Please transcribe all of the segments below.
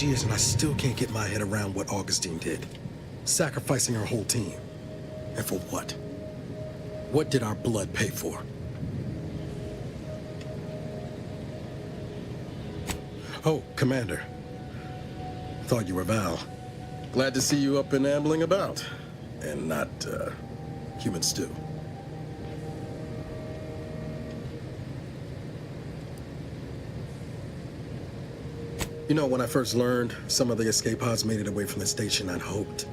Years and I still can't get my head around what Augustine did. Sacrificing her whole team. And for what? What did our blood pay for? Oh, Commander. Thought you were Val. Glad to see you up and ambling about. And not, human stew. You know, when I first learned some of the escape pods made it away from the station, I'd hoped.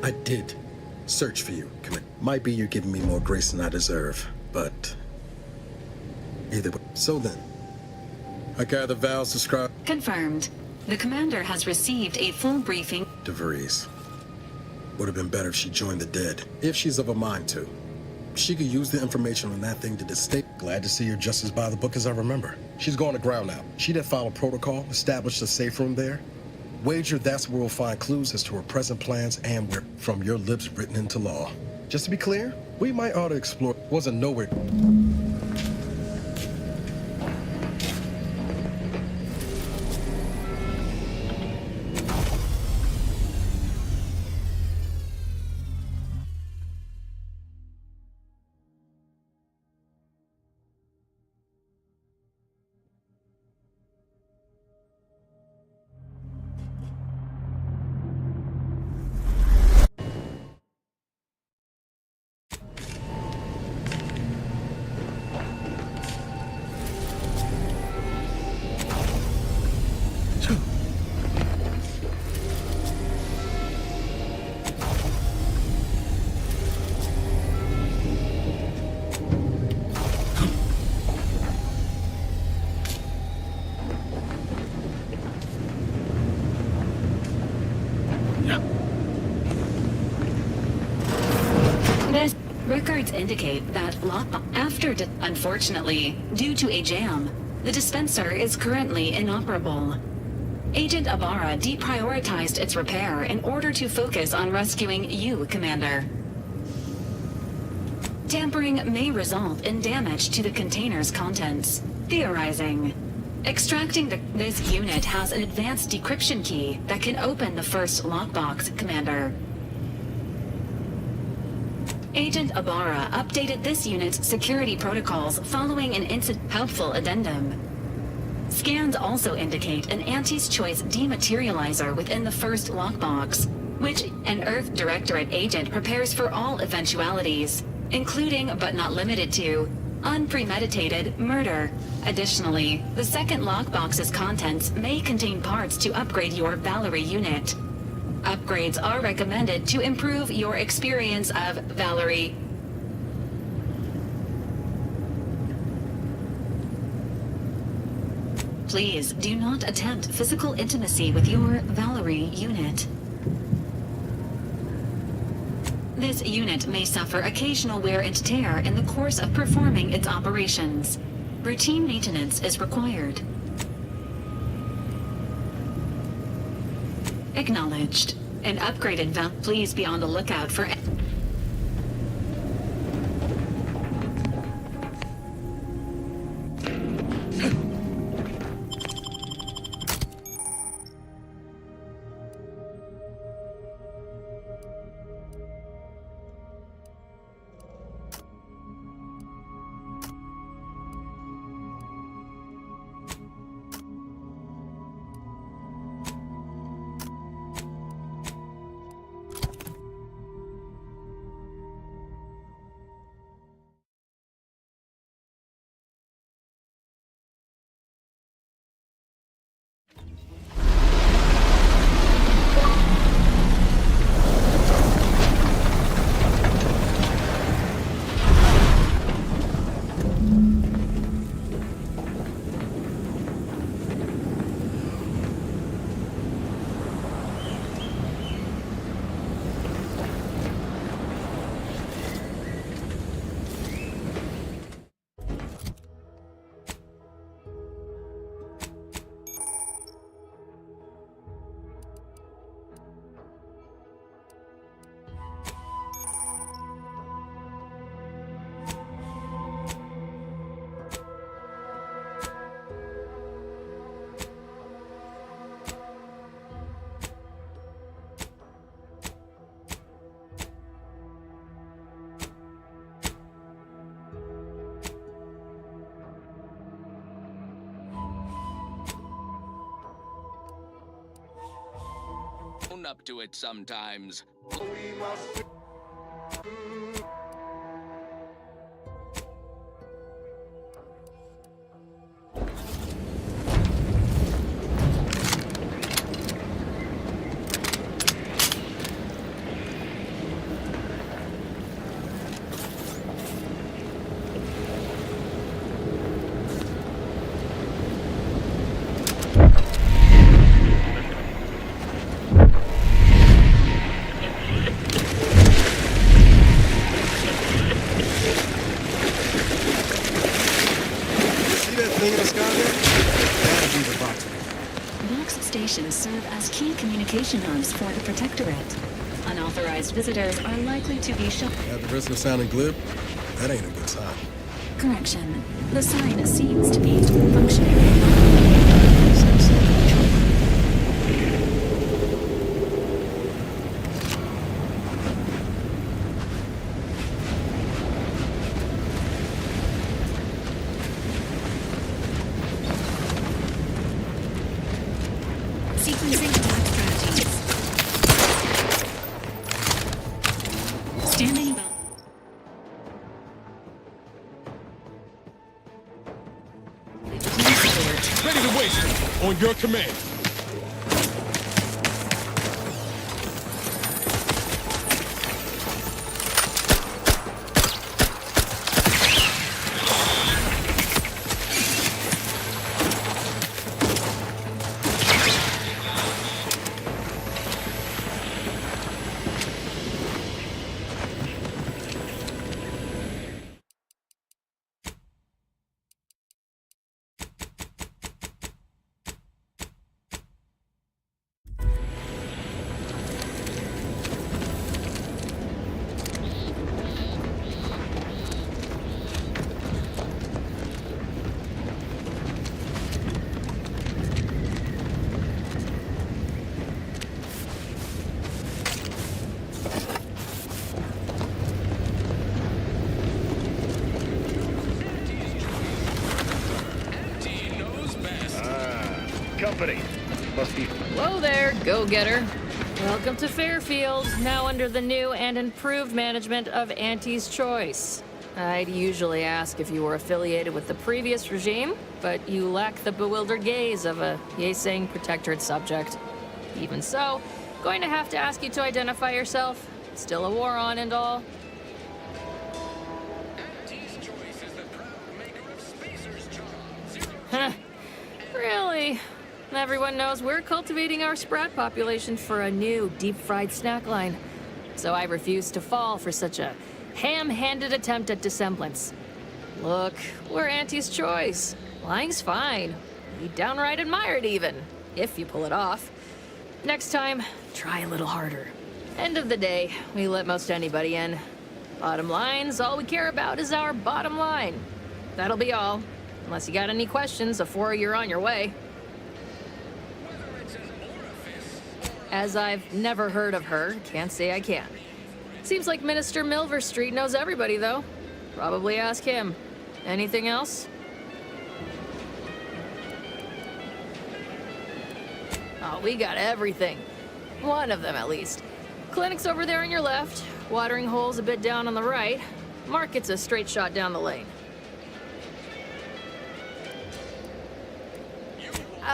I did search for you. Might be you're giving me more grace than I deserve, but either way. So then, I gather Val's described. Confirmed. The commander has received a full briefing. DeVries. Would have been better if she joined the dead, if she's of a mind to. She could use the information on that thing to distinct. Glad to see her just as by the book as I remember. She's going to ground now. She'd have followed protocol, established a safe room there. Wager that's where we'll find clues as to her present plans and where, from your lips written into law. Just to be clear, we might ought to explore. Wasn't nowhere. Records indicate that unfortunately, due to a jam, the dispenser is currently inoperable. Agent Ibarra deprioritized its repair in order to focus on rescuing you, Commander. Tampering may result in damage to the container's contents. Theorizing. Extracting this unit has an advanced decryption key that can open the first lockbox, Commander. Agent Ibarra updated this unit's security protocols following an helpful addendum. Scans also indicate an Auntie's Choice dematerializer within the first lockbox, which an Earth Directorate agent prepares for all eventualities, including but not limited to unpremeditated murder. Additionally, the second lockbox's contents may contain parts to upgrade your Valerie unit. Upgrades are recommended to improve your experience of Valerie. Please do not attempt physical intimacy with your Valerie unit. This unit may suffer occasional wear and tear in the course of performing its operations. Routine maintenance is required. Acknowledged. An upgraded valve. Please be on the lookout for... Up to it sometimes. Serve as key communication hubs for the Protectorate. Unauthorized visitors are likely to be shot. At the risk of sounding glib, that ain't a good sign. Correction. The sign seems to be functioning. Sequencing attack strategies. Standing by. Ready to waste. On your command. Company. Must be... Hello there, go-getter. Welcome to Fairfield, now under the new and improved management of Auntie's Choice. I'd usually ask if you were affiliated with the previous regime, but you lack the bewildered gaze of a yay-saying Protectorate subject. Even so, going to have to ask you to identify yourself. Still a war on and all. Auntie's Choice is the proud maker of Spacer's Charm. Huh. Really? Exactly. Everyone knows we're cultivating our sprat population for a new deep-fried snack line. So I refuse to fall for such a ham-handed attempt at dissemblance. Look, we're Auntie's choice. Lying's fine. We downright admire it even, if you pull it off. Next time, try a little harder. End of the day, we let most anybody in. Bottom line's all we care about is our bottom line. That'll be all. Unless you got any questions before you're on your way. As I've never heard of her, can't say I can. Seems like Minister Milver Street knows everybody, though. Probably ask him. Anything else? Oh, we got everything. One of them, at least. Clinic's over there on your left. Watering hole's a bit down on the right. Market's a straight shot down the lane.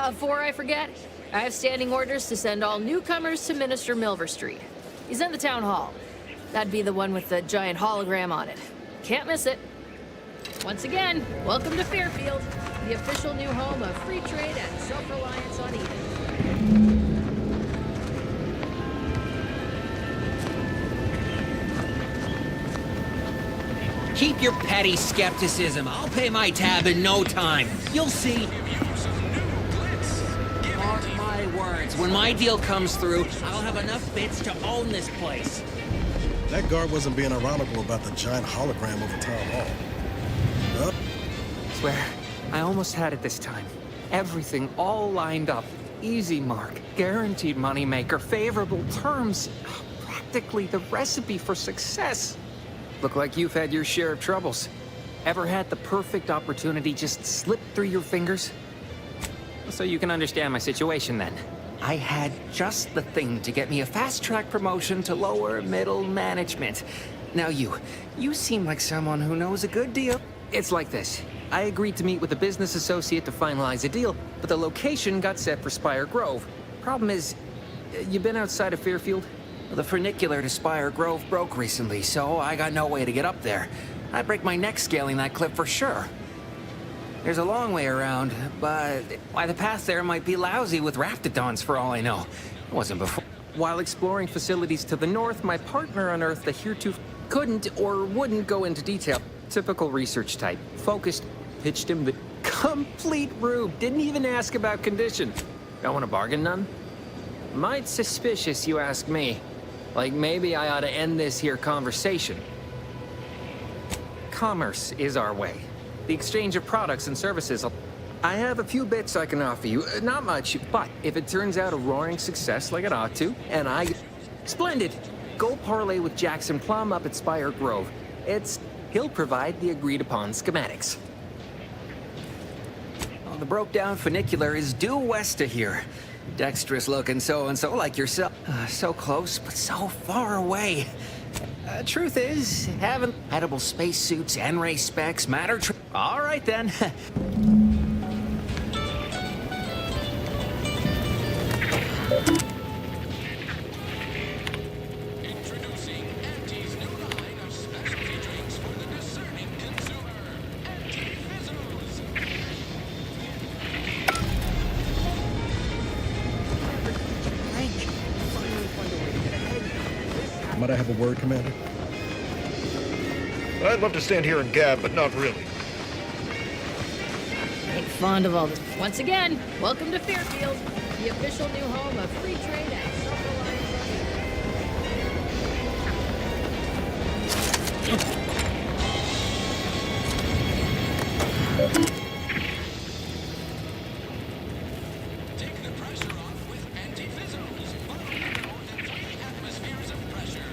Before I forget, I have standing orders to send all newcomers to Minister Milver Street. He's in the town hall. That'd be the one with the giant hologram on it. Can't miss it. Once again, welcome to Fairfield, the official new home of free trade and self-reliance on Eden. Keep your petty skepticism. I'll pay my tab in no time. You'll see. Mark my words. When my deal comes through, I'll have enough bits to own this place. That guard wasn't being ironical about the giant hologram over town hall. Yup. Swear, I almost had it this time. Everything all lined up. Easy mark, guaranteed moneymaker, favorable terms. Practically the recipe for success. Look like you've had your share of troubles. Ever had the perfect opportunity just slip through your fingers? So you can understand my situation then. I had just the thing to get me a fast-track promotion to lower middle management. Now you seem like someone who knows a good deal. It's like this. I agreed to meet with a business associate to finalize a deal, but the location got set for Spire Grove. Problem is, you been outside of Fairfield? The funicular to Spire Grove broke recently, so I got no way to get up there. I'd break my neck scaling that cliff for sure. There's a long way around, but why the path there might be lousy with raptidons for all I know. It wasn't before. While exploring facilities to the north, my partner unearthed a heretofore couldn't or wouldn't go into detail. Typical research type. Focused, pitched him the complete rube. Didn't even ask about condition. Don't want to bargain none? Might suspicious, you ask me. Like maybe I ought to end this here conversation. Commerce is our way. The exchange of products and services. I have a few bits I can offer you. Not much, but if it turns out a roaring success like it ought to, and Splendid! Go parlay with Jackson Plum up at Spire Grove. He'll provide the agreed-upon schematics. Well, the broke-down funicular is due west of here. Dexterous-looking so-and-so like yourself. So close, but so far away. Truth is, having edible spacesuits and race specs matter. All right, then. Introducing Auntie's new line of specialty drinks for the discerning consumer. Anti-Fizzles. Might I have a word, Commander? I'd love to stand here and gab, but not really. Ain't fond of all this. Once again, welcome to Fairfield, the official new home of free trade and self-reliance on Eden. Take the pressure off with Anti-Fizzles. More than 3 atmospheres of pressure.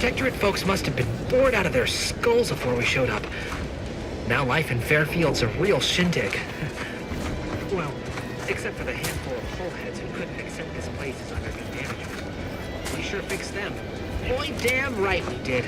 Protectorate folks must have been bored out of their skulls before we showed up. Now life in Fairfield's a real shindig. Well, except for the handful of hullheads who couldn't accept this place as underneath damage. We sure fixed them. Boy, damn right we did.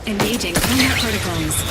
Engaging combat protocols.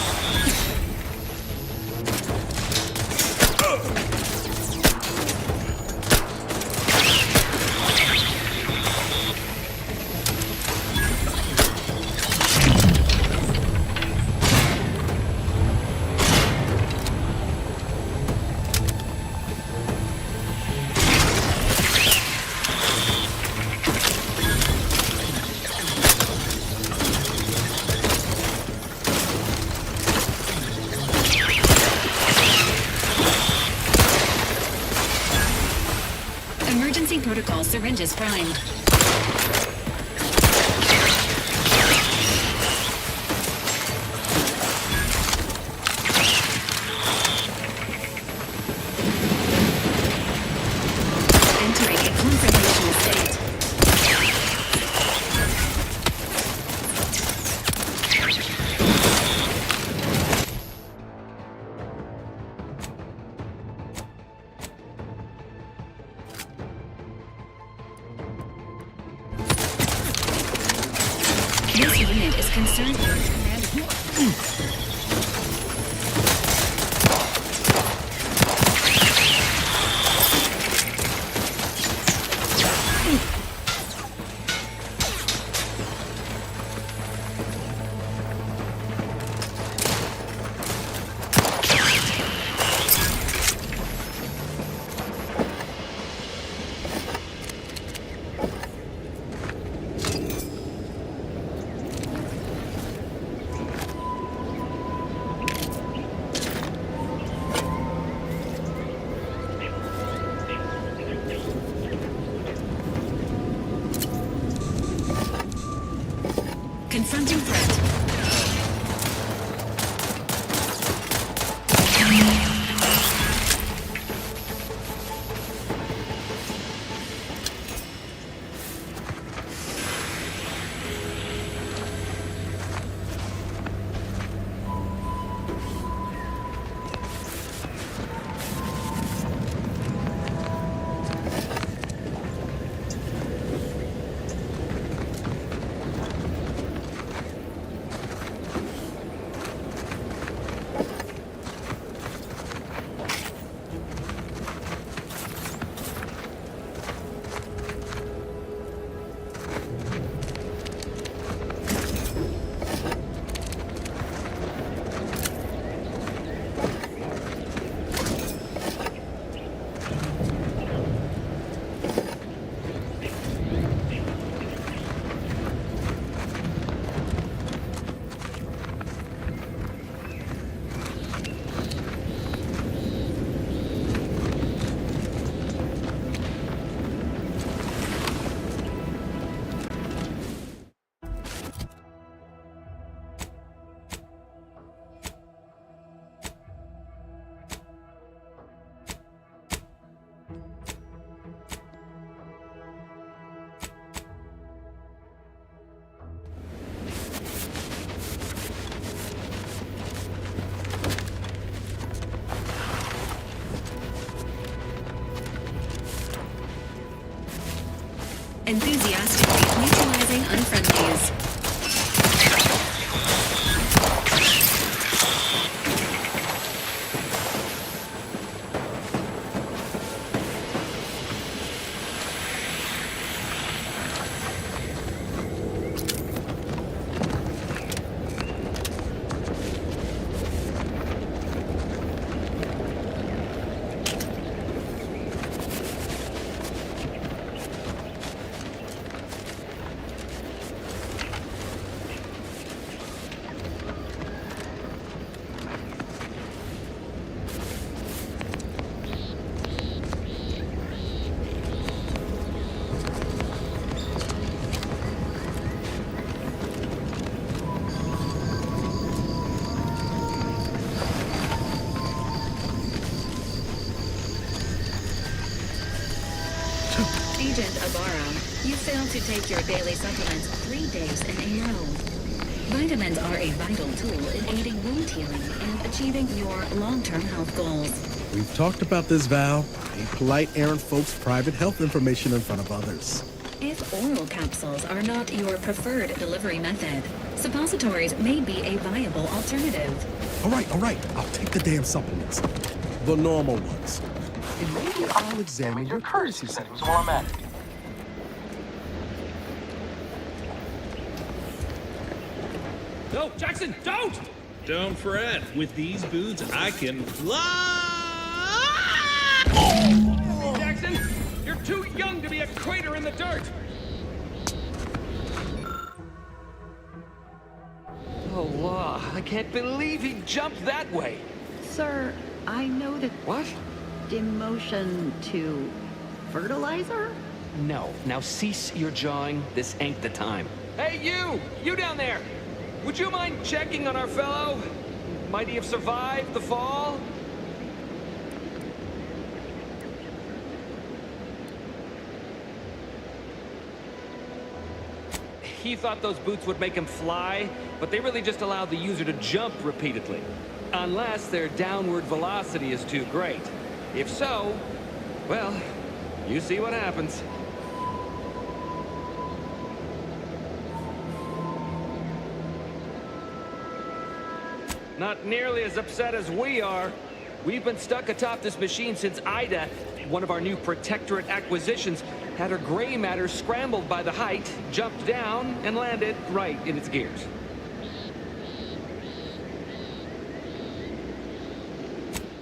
Emergency protocol syringes primed. Entering a confrontational state. This unit is concerned with command. Confronting threat. Enthusiastically neutralizing unfriendlies. Agent Ibarra, you failed to take your daily supplements 3 days in a row. Vitamins are a vital tool in aiding wound healing and achieving your long-term health goals. We've talked about this, Val. Ain't polite airing folks' private health information in front of others. If oral capsules are not your preferred delivery method, suppositories may be a viable alternative. All right. I'll take the damn supplements. The normal ones. And maybe I'll examine your courtesy settings while I'm at it. No, Jackson, don't! Don't fret. With these boots, I can fly! Jackson, you're too young to be a crater in the dirt! Oh, I can't believe he jumped that way. Sir, I know that What? demotion to fertilizer? No. Now cease your jawing. This ain't the time. Hey, you! You down there! Would you mind checking on our fellow? Might he have survived the fall? He thought those boots would make him fly, but they really just allowed the user to jump repeatedly. Unless their downward velocity is too great. If so, well, you see what happens. Not nearly as upset as we are. We've been stuck atop this machine since Ida, one of our new Protectorate acquisitions, had her gray matter scrambled by the height, jumped down, and landed right in its gears.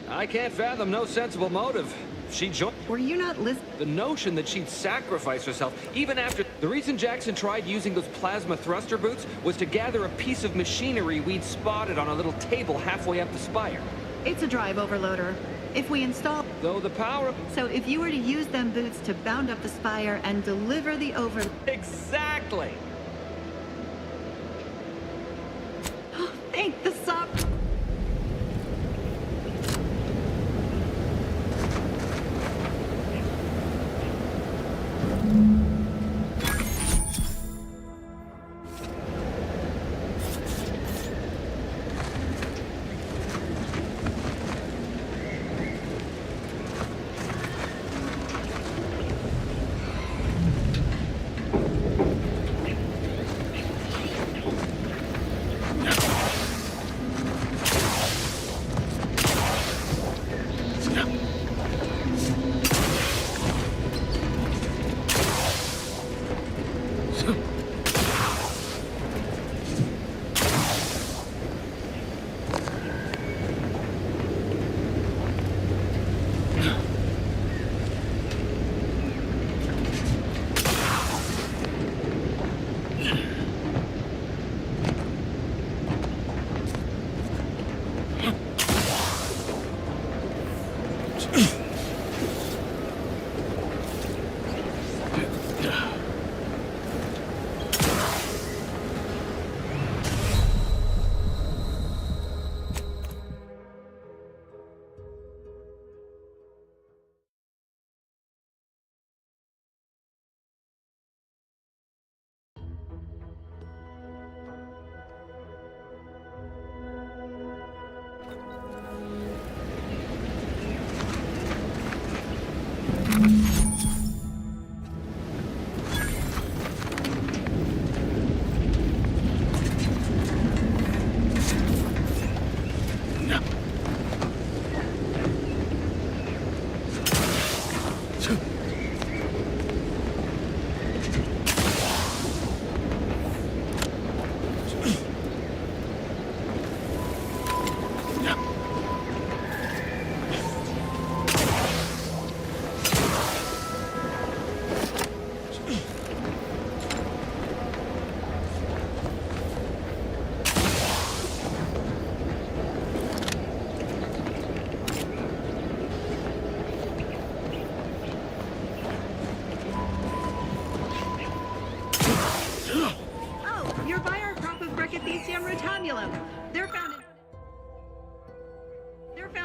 I can't fathom no sensible motive. She joined. Were you not listening? The notion that she'd sacrifice herself, even after... The reason Jackson tried using those plasma thruster boots was to gather a piece of machinery we'd spotted on a little table halfway up the spire. It's a drive overloader. If we install... Though the power... So if you were to use them boots to bound up the spire and deliver the over... Exactly! Thank the sub...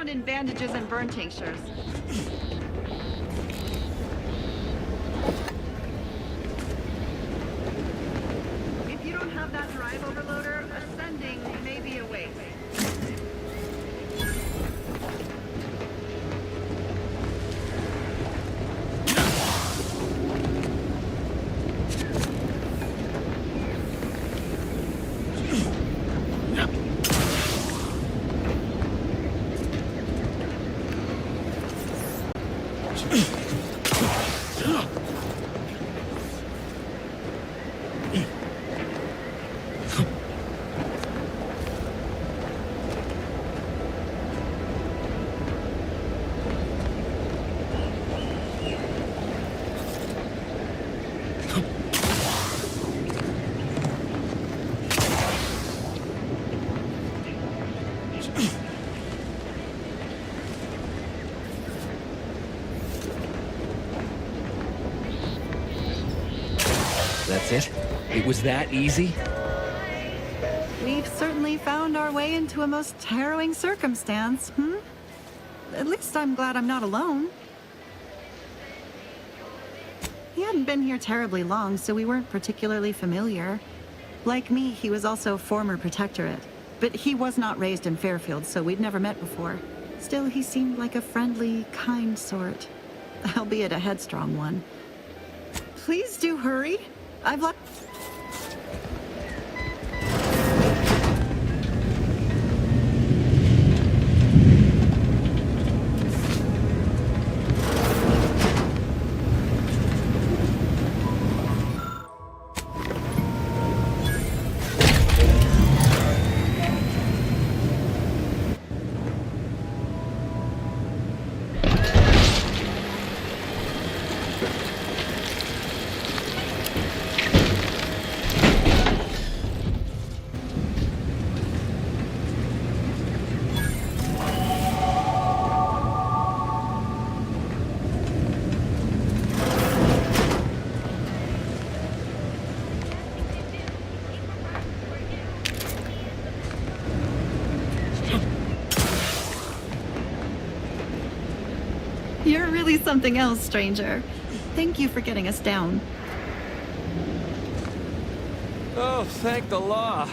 In bandages and burn tinctures. If you don't have that drive overloader, ascending may be a waste. That's it? It was that easy? We've certainly found our way into a most harrowing circumstance, At least I'm glad I'm not alone. He hadn't been here terribly long, so we weren't particularly familiar. Like me, he was also former protectorate. But he was not raised in Fairfield, so we'd never met before. Still, he seemed like a friendly, kind sort. Albeit a headstrong one. Please do hurry. I've left... You're really something else, stranger. Thank you for getting us down. Oh, thank the law.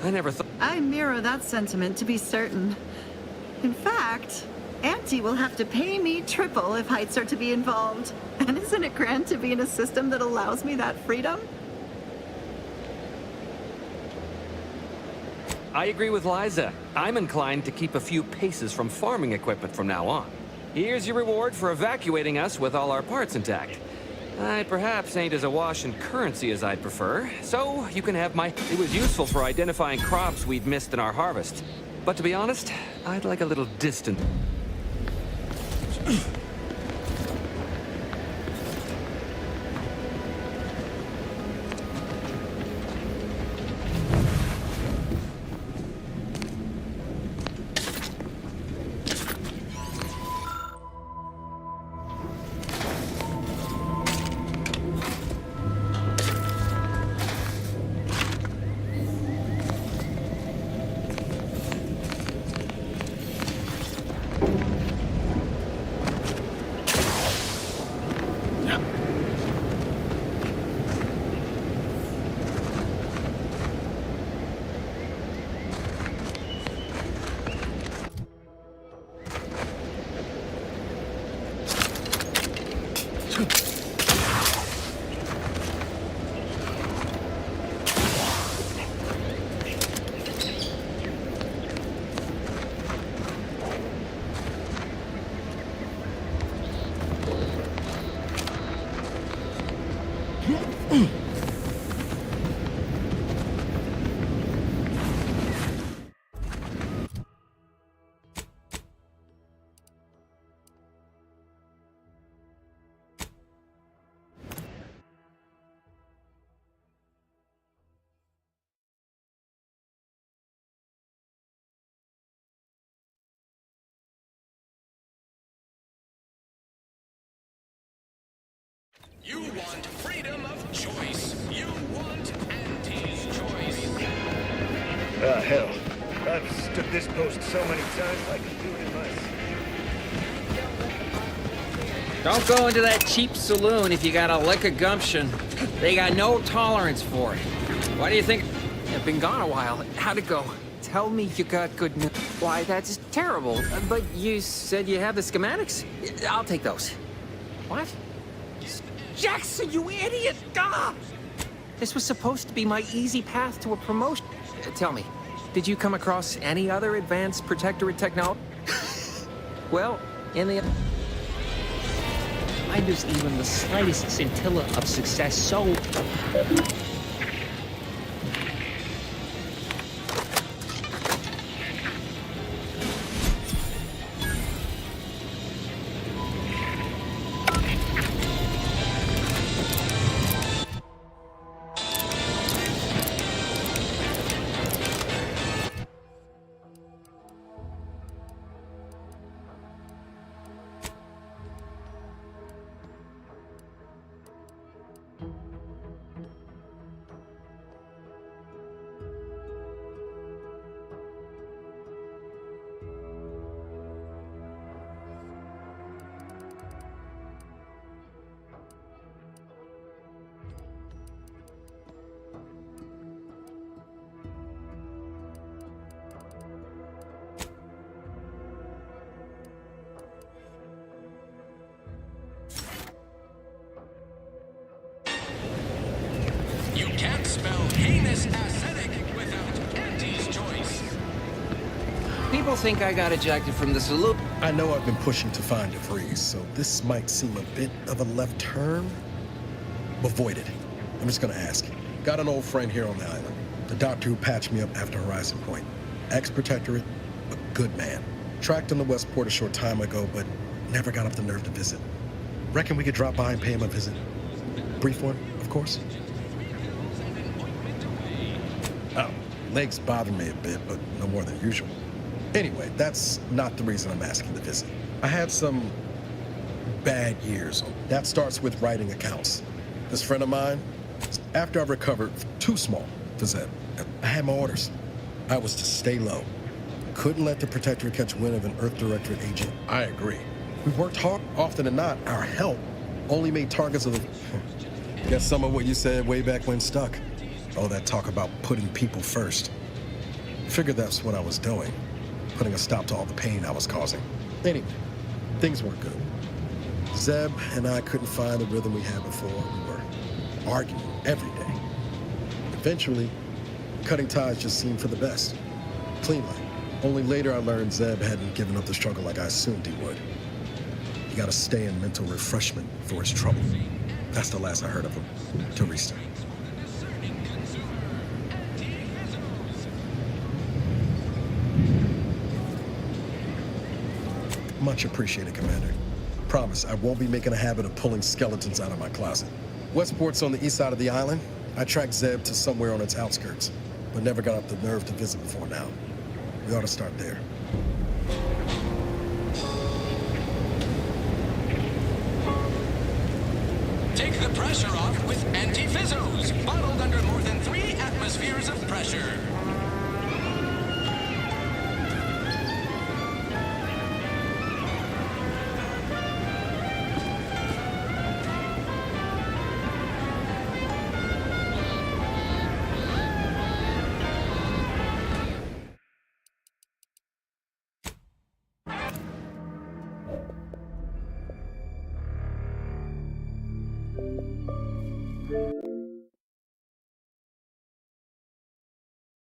I never thought... I mirror that sentiment, to be certain. In fact, Auntie will have to pay me triple if heights are to be involved. And isn't it grand to be in a system that allows me that freedom? I agree with Liza. I'm inclined to keep a few paces from farming equipment from now on. Here's your reward for evacuating us with all our parts intact. I perhaps ain't as awash in currency as I'd prefer, so you can have my... It was useful for identifying crops we'd missed in our harvest. But to be honest, I'd like a little distant... You want freedom of choice. You want Auntie's choice. Hell. I've stood this post so many times I can do it in my sleep. Don't go into that cheap saloon if you got a lick of gumption. They got no tolerance for it. What do you think? I've been gone a while. How'd it go? Tell me you got good news. Why, that's terrible. But you said you have the schematics? I'll take those. What? Jackson, you idiot! Ah! This was supposed to be my easy path to a promotion. Tell me, did you come across any other advanced protectorate technology? Well, in the... Why does even the slightest scintilla of success so... You can't spell heinous acidic without Auntie's choice. People think I got ejected from the saloon. I know I've been pushing to find DeVries, so this might seem a bit of a left turn. Avoid it. I'm just gonna ask. Got an old friend here on the island. The doctor who patched me up after Horizon Point. Ex-protectorate, a good man. Tracked him to Westport a short time ago, but never got up the nerve to visit. Reckon we could drop by and pay him a visit? Brief one, of course. Oh, legs bother me a bit, but no more than usual. Anyway, that's not the reason I'm asking to visit. I had some bad years. That starts with writing accounts. This friend of mine, after I recovered, too small for Zeb. I had my orders. I was to stay low. Couldn't let the Protectorate catch wind of an Earth Directorate agent. I agree. We worked hard. Often than not, our help only made targets of the... Guess some of what you said way back when stuck. All that talk about putting people first. Figured that's what I was doing. Putting a stop to all the pain I was causing. Anyway, things weren't good. Zeb and I couldn't find the rhythm we had before. We were arguing every day. Eventually, cutting ties just seemed for the best. Clean line. Only later I learned Zeb hadn't given up the struggle like I assumed he would. He got to stay in mental refreshment for his trouble. That's the last I heard of him. Teresa. Much appreciated, Commander. Promise, I won't be making a habit of pulling skeletons out of my closet. Westport's on the east side of the island. I tracked Zeb to somewhere on its outskirts, but never got up the nerve to visit before now. We ought to start there. Take the pressure off with anti-fizzos, bottled under more than 3 atmospheres of pressure.